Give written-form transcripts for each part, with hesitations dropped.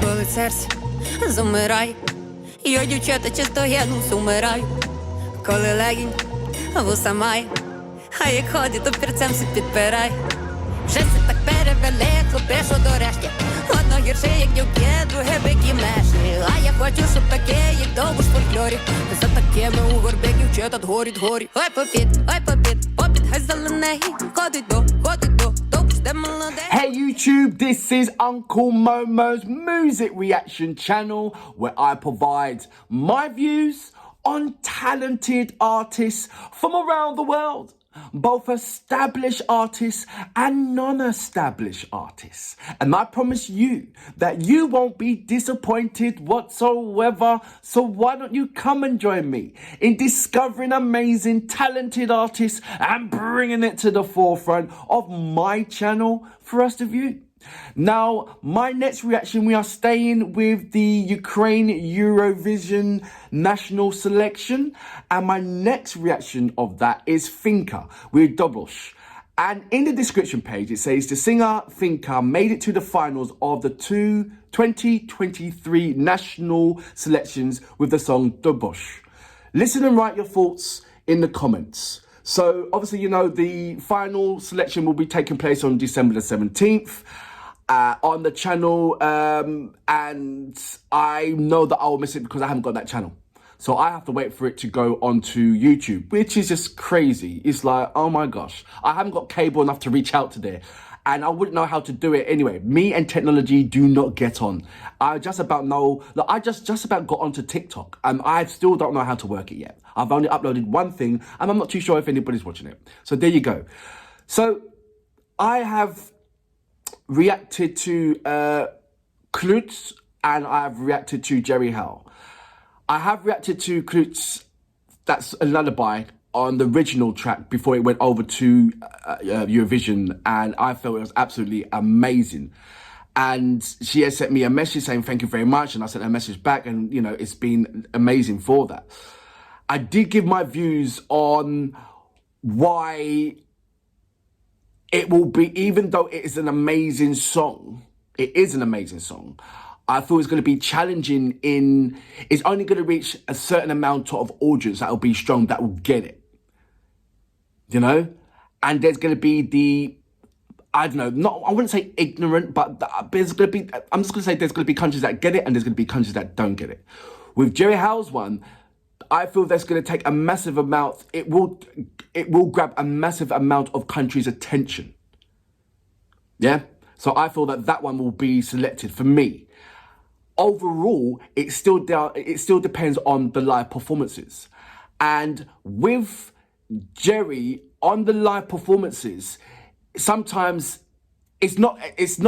Болить серце, замирай. Я, дівчата, часто генус умираю. Коли легінь вуса має, а як ходить, то перцем се підпирай. Вже це так перевели, хлопи, що до решті. Одно гірше, як дівки, друге бики мешні. А я хочу, щоб таке, як Довбуш в фольклорі. За такими у горбі дівчата горіть горі. Ой, попід, хай зелений. Ходить до, Довбуш, де молодий. Hey YouTube, this is Uncle Momo's music reaction channel where I provide my views on talented artists from around the world. Both established artists and non-established artists. And I promise you that you won't be disappointed whatsoever. So why don't you come and join me in discovering amazing, talented artists and bringing it to the forefront of my channel for us to view. Now, my next reaction, we are staying with the Ukraine Eurovision national selection. And my next reaction of that is FIINKA with Довбуш. And in the description page, it says the singer FIINKA made it to the finals of the 2023 national selections with the song Довбуш. Listen and write your thoughts in the comments. So, obviously, you know, the final selection will be taking place on December the 17th. On the channel, and I know that I will miss it because I haven't got that channel. So I have to wait for it to go onto YouTube, which is just crazy. It's like, oh my gosh, I haven't got cable enough to reach out to there. And I wouldn't know how to do it anyway. Me and technology do not get on. I just about know, look, I just about got onto TikTok and I still don't know how to work it yet. I've only uploaded one thing and I'm not too sure if anybody's watching it. So there you go. So I have reacted to Klutz and I've reacted to Jerry Hell. I have reacted to Klutz, that's a lullaby, on the original track before it went over to Eurovision, and I felt it was absolutely amazing. And she has sent me a message saying thank you very much, and I sent her a message back, and you know, it's been amazing for that. I did give my views on why it will be, even though it is an amazing song, I thought it's going to be challenging it's only going to reach a certain amount of audience that will be strong, that will get it. You know? And there's going to be I wouldn't say ignorant, but there's going to be, I'm just going to say there's going to be countries that get it and there's going to be countries that don't get it. With Jerry Hell's one, I feel that's going to take a massive amount, it will grab a massive amount of countries' attention. Yeah? So I feel that one will be selected for me. Overall, it still depends on the live performances. And with Jerry, on the live performances, sometimes it's not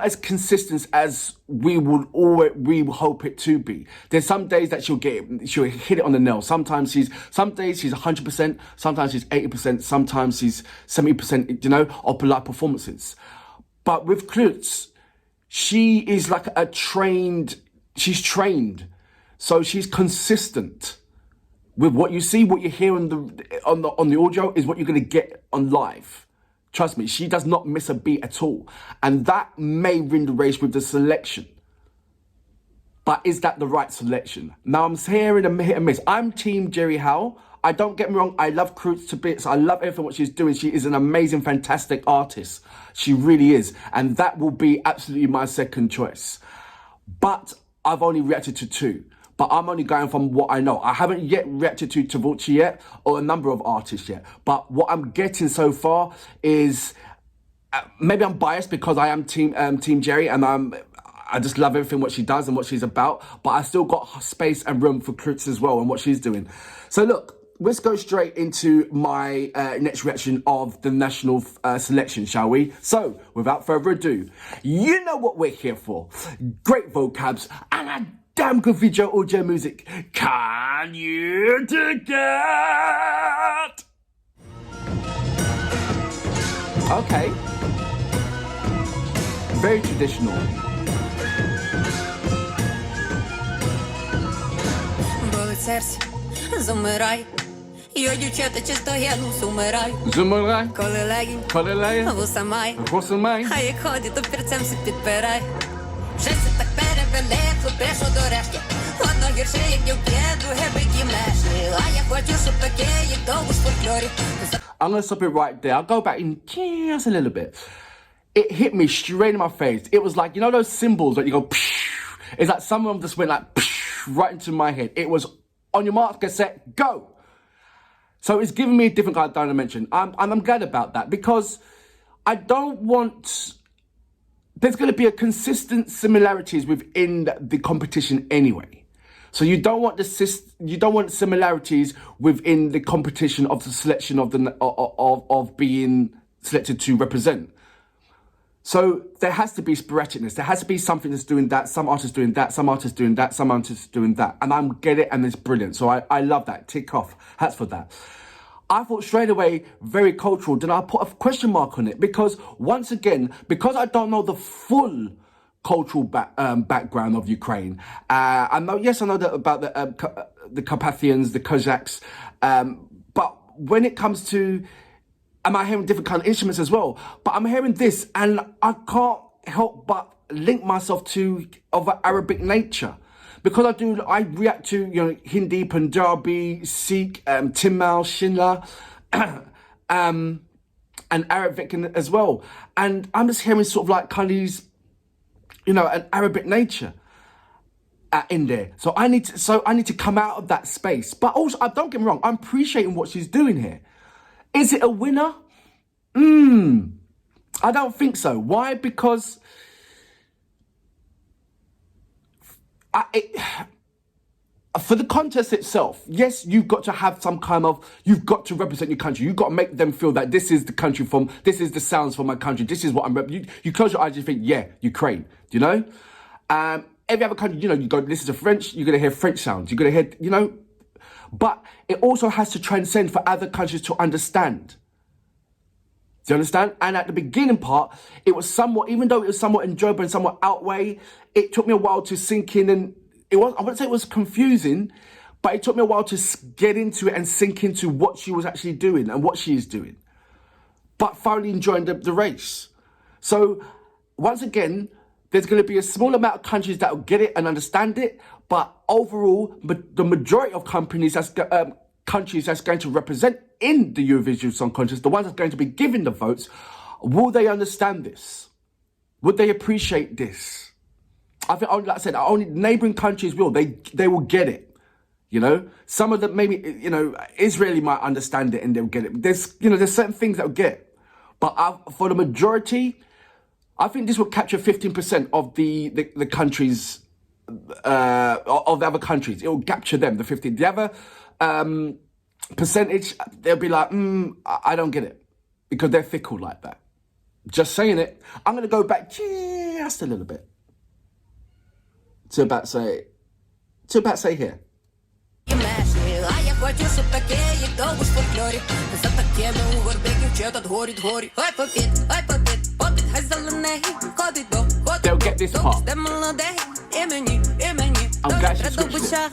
as consistent as we hope it to be. There's some days that she'll hit it on the nail. Some days she's 100%, sometimes she's 80%, sometimes she's 70%, you know, of the live performances. But with Klutz, she is like she's trained. So she's consistent with what you see, what you hear on the audio is what you're going to get on live. Trust me, she does not miss a beat at all. And that may win the race with the selection. But is that the right selection? Now I'm hearing a hit and miss. I'm team Jerry Hell. I don't get me wrong, I love Klutz to bits. I love everything what she's doing. She is an amazing, fantastic artist. She really is. And that will be absolutely my second choice. But I've only reacted to two. But I'm only going from what I know. I haven't yet reacted to Довбуш yet, or a number of artists yet. But what I'm getting so far is, maybe I'm biased because I am team Jerry, and I just love everything what she does and what she's about. But I still got space and room for Klutz as well and what she's doing. So look, let's go straight into my next reaction of the national selection, shall we? So, without further ado, you know what we're here for. Great vocabs and a damn good video audio music. Can you dig it? Okay. Very traditional. Болить серце, замирай. Я, дівчата, часто генус умираю. Замирай. Коли легінь вуса має, а як ходить, то перцем се підпирай. Вже це так перевели, гірше, як дівки, друге биті мешли. А я хочу, щоб таке, як Довбуш в фольклорі. I'm going to stop it right there. I'll go back in just a little bit. It hit me straight in my face. It was like, you know those symbols that you go, psh, it's like some of them just went like, psh, right into my head. It was on your mark, get set, go. So it's giving me a different kind of dimension. I'm glad about that because I don't want... There's going to be a consistent similarities within the competition anyway. So you don't want similarities within the competition of the selection of being selected to represent. So there has to be sporadicness. There has to be something that's doing that. Some artists doing that. Some artists doing that. Some artists doing that. And I get it, and it's brilliant. So I love that. Tick off. Hats for that. I thought straight away, very cultural. Then I put a question mark on it because once again, because I don't know the full cultural background of Ukraine. I know that about the Carpathians, the Cossacks, but when it comes to, am I hearing different kind of instruments as well? But I'm hearing this, and I can't help but link myself to of an Arabic nature. Because I react to, you know, Hindi, Punjabi, Sikh, Timal, Shinla, and Arabic as well. And I'm just hearing sort of like kind of these, you know, an Arabic nature in there. So I need to come out of that space. But also, don't get me wrong, I'm appreciating what she's doing here. Is it a winner? I don't think so. Why? Because for the contest itself, yes, you've got to have some kind of, you've got to represent your country. You've got to make them feel that this is the country this is the sounds from my country. This is what I'm you close your eyes and you think, yeah, Ukraine, do you know? Every other country, you know, you go listen to French, you're going to hear French sounds. You're going to hear, you know, but it also has to transcend for other countries to understand. Do you understand? And at the beginning part, it was somewhat, even though it was somewhat enjoyable and somewhat outweigh, it took me a while to sink in, and I wouldn't say it was confusing, but it took me a while to get into it and sink into what she was actually doing and what she is doing. But thoroughly enjoying the race. So once again, there's going to be a small amount of countries that will get it and understand it, but overall, the majority of countries that's going to represent in the Eurovision Song Contest, the ones that's going to be giving the votes, will they understand this? Would they appreciate this? I think, like I said, only neighbouring countries will. They will get it. You know, some of them maybe, you know, Israeli might understand it and they'll get it. There's certain things that will get it. But for the majority, I think this will capture 15% of the countries, of the other countries. It will capture them, the 15. The other percentage, they'll be like, I don't get it. Because they're fickle like that. Just saying it. I'm going to go back just a little bit. To about say here. А я хочу, щоб таке, як Довбуш в фольклорі. За такими у горби дівчата горють горі. Ой, попід, хай зелений, ходить до, They'll get this part. де молодий, і мені, I'm glad she до Довбуша,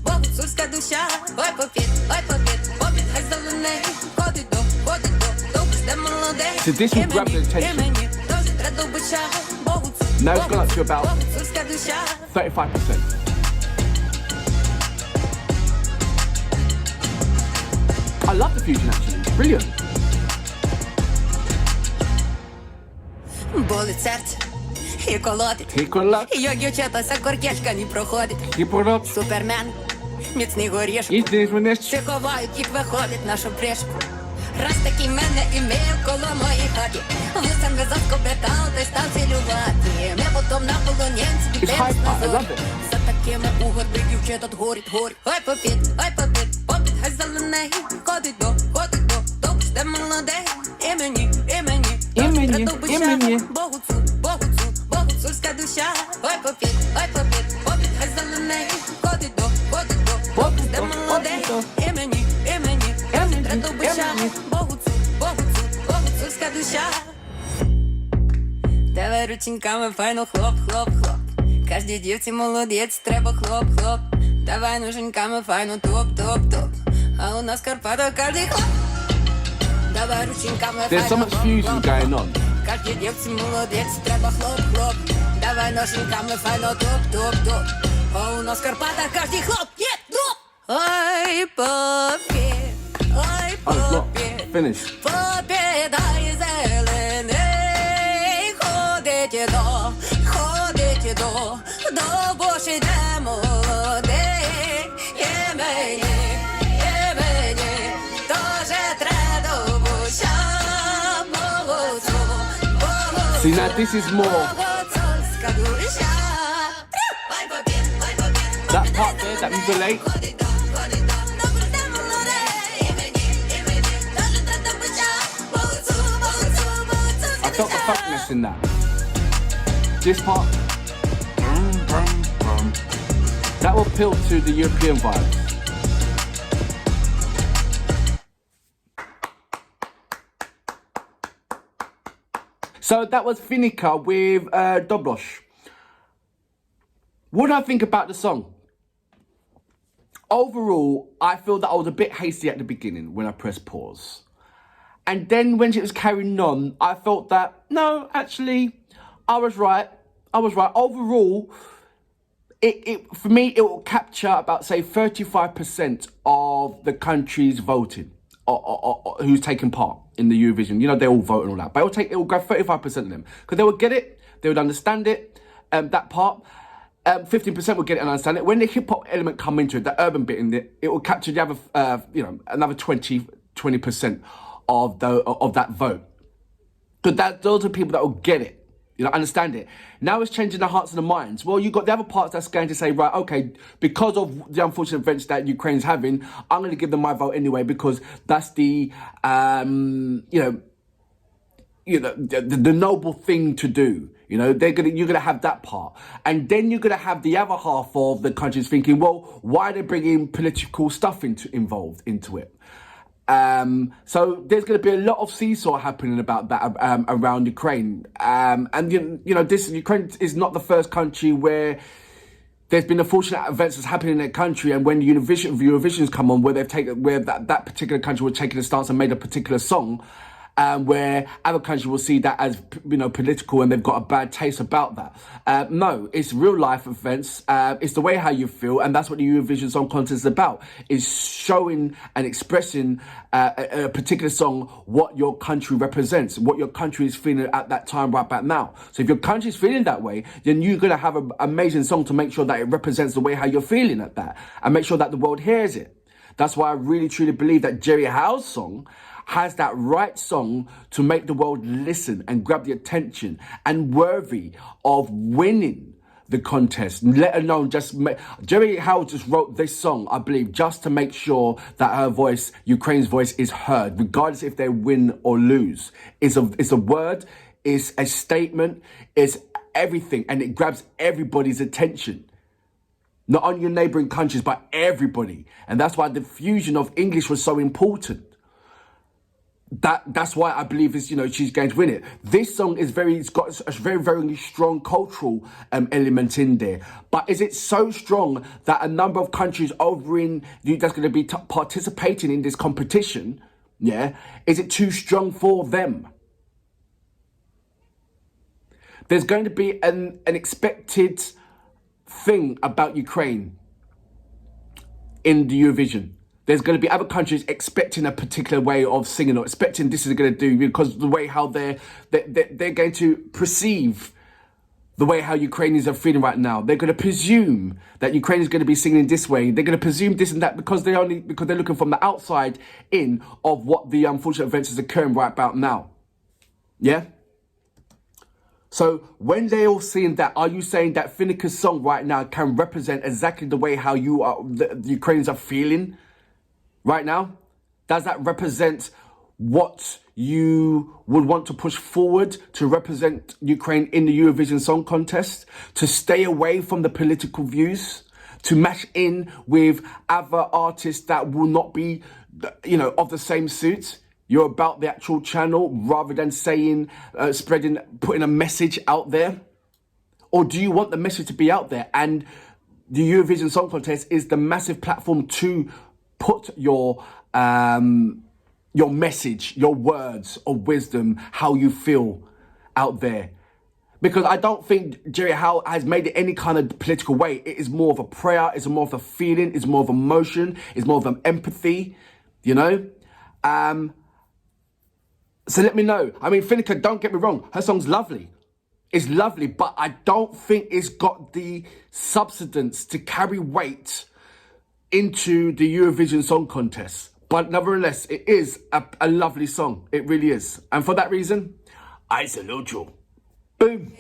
богуцульська душа. Ой, попід, хай зелений, ходить до, Довбуш, де молодий, So this will grab the attention. до Довбуша, Now it's gone up to about 35%. I love the fusion actually, it's brilliant. Болить серце і колотить. Як дівчатася коркешка не проходить. Супермен, міцний горішок. Чи ховають, їх виходить нашу пришку. Раз такий мене імейл коло моїй хаті. Вусен везав кобетал, та й став цілювати. Ми потом на полонянці бігаємо на зорі. За такими у горби дівчата горить. Ой, попід, хай зелений. Ходить до, Довбуш, де молодий. І мені, богуцульська душа. Ой, попід, хай зелений. Ходить до, Довбуш, де молодий. І мені, Довбуша, богуцульська душа. Давай рученьками файно хлоп. Кожній дівці молодець, треба хлоп. Давай ноженьками файно топ. А у нас Карпата кожний хлоп. Давай рученьками файно There's so much fusion going on. Кожній дівці молодець, треба хлоп. Давай ноженьками файно топ. Бо у нас в Карпатах кожний хлоп є дроп. Ой, попі, ой, Oh, it's not попі, finished. попі, дай зелений. Ходить до Довбуш іде молодий. Є мені, тоже треба Довбуша. See, now this is more. That part there that you relate. I felt the funkness in that. This part. That will appeal to the European vibes. So that was FIINKA with Довбуш. What do I think about the song? Overall, I feel that I was a bit hasty at the beginning when I pressed pause. And then when it was carrying on, I felt that, no, actually, I was right. Overall, for me, it will capture about, say, 35% of the country's voting, or who's taking part in the Eurovision. You know, they all vote and all that. But it will go 35% of them. Because they will get it, they would understand it, that part. 15% will get it and understand it. When the hip-hop element come into it, the urban bit in it will capture the other, another 20% of that vote. Because those are people that will get it. Understand it. Now it's changing the hearts and the minds. Well, you've got the other parts that's going to say, right, okay, because of the unfortunate events that Ukraine's having, I'm going to give them my vote anyway because that's the noble thing to do. You're gonna have that part, and then you're gonna have the other half of the countries thinking, well, why are they bringing political stuff involved into it? So there's going to be a lot of seesaw happening about that around Ukraine. And this Ukraine is not the first country where there's been unfortunate events that's happening in their country, and when Eurovision's come on, where that particular country was taking a stance and made a particular song. Where other countries will see that as political and they've got a bad taste about that. No, it's real life events. It's the way how you feel, and that's what the Eurovision Song Contest is about: is showing and expressing a particular song what your country represents, what your country is feeling at that time right back now. So if your country is feeling that way, then you're gonna have an amazing song to make sure that it represents the way how you're feeling at that, and make sure that the world hears it. That's why I really truly believe that Jerry Howe's song has that right song to make the world listen and grab the attention and worthy of winning the contest, let alone Jerry Howe just wrote this song, I believe, just to make sure that her voice, Ukraine's voice, is heard, regardless if they win or lose. It's a word, it's a statement, it's everything, and it grabs everybody's attention. Not only your neighbouring countries, but everybody. And that's why the fusion of English was so important. That's why I believe she's going to win it. This song it's got a very, very strong cultural element in there. But is it so strong that a number of countries over in that's going to be participating in this competition? Yeah, is it too strong for them? There's going to be an expected thing about Ukraine in the Eurovision. There's going to be other countries expecting a particular way of singing or expecting this is going to do because the way how they're going to perceive the way how Ukrainians are feeling right now. They're going to presume that Ukraine is going to be singing this way. They're going to presume this and that because they're looking from the outside in of what the unfortunate events is occurring right about now. Yeah? So when they're all seeing that, are you saying that FIINKA's song right now can represent exactly the way how the Ukrainians are feeling right now? Does that represent what you would want to push forward to represent Ukraine in the Eurovision Song Contest? To stay away from the political views? To match in with other artists that will not be, of the same suit? You're about the actual channel rather than saying, putting a message out there? Or do you want the message to be out there? And the Eurovision Song Contest is the massive platform to put your message, your words of wisdom, how you feel out there. Because I don't think Jerry Howe has made it any kind of political way. It is more of a prayer, it's more of a feeling, it's more of emotion, it's more of an empathy, you know? So let me know. I mean, FIINKA, don't get me wrong, her song's lovely. It's lovely, but I don't think it's got the substance to carry weight into the Eurovision Song Contest. But nevertheless, it is a lovely song. It really is. And for that reason, I salute you. Boom.